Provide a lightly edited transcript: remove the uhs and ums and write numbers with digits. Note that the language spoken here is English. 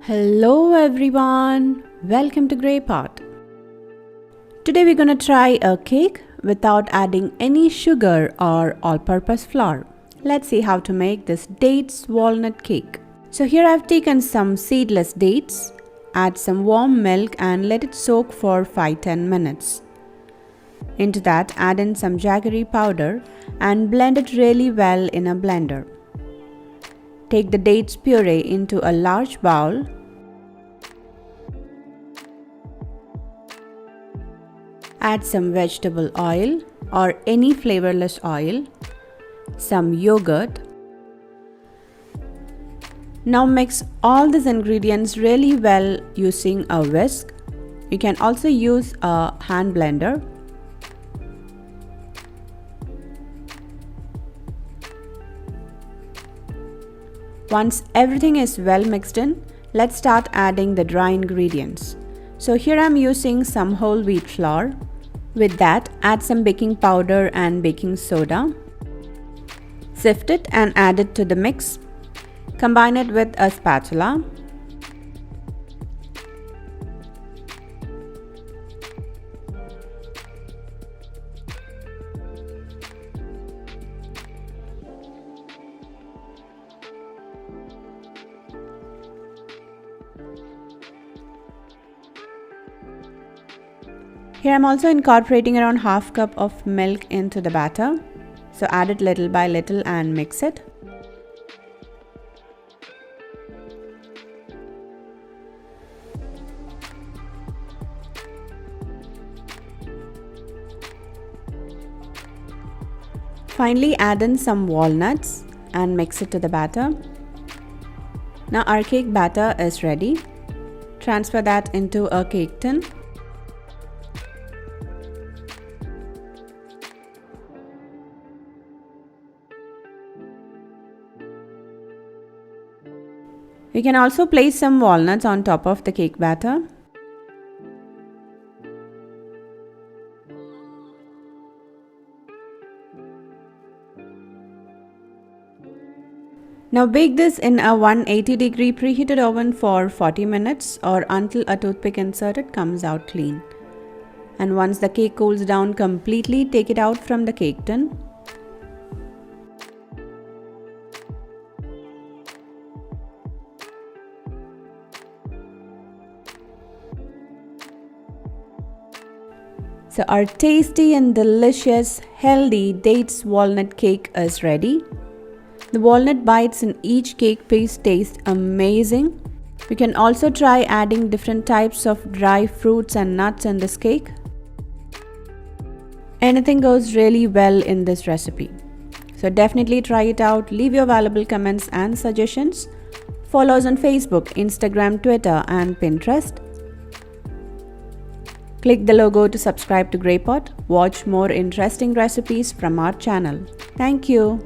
Hello everyone, welcome to Grey Pot. Today we're gonna try a cake without adding any sugar or all-purpose flour. Let's see how to make this dates walnut cake. So here I've taken some seedless dates, add some warm milk and let it soak for 5-10 minutes. Into that add in some jaggery powder and blend it really well in a blender. Take the dates puree into a large bowl. Add some vegetable oil or any flavorless oil, some yogurt. Now mix all these ingredients really well using a whisk. You can also use a hand blender. Once everything is well mixed in, let's start adding the dry ingredients. So here I'm using some whole wheat flour. With that, add some baking powder and baking soda. Sift it and add it to the mix. Combine it with a spatula. Here I'm also incorporating around half cup of milk into the batter. So add it little by little and mix it. Finally add in some walnuts and mix it to the batter. Now our cake batter is ready. Transfer that into a cake tin. You can also place some walnuts on top of the cake batter. Now bake this in a 180-degree preheated oven for 40 minutes or until a toothpick inserted comes out clean. And once the cake cools down completely, take it out from the cake tin. So our tasty and delicious healthy dates walnut cake is ready. The walnut bites in each cake piece taste amazing. You can also try adding different types of dry fruits and nuts in this cake. Anything goes really well in this recipe. So definitely try it out. Leave your valuable comments and suggestions. Follow us on Facebook, Instagram, Twitter and Pinterest. Click the logo to subscribe to Grey Pot. Watch more interesting recipes from our channel. Thank you.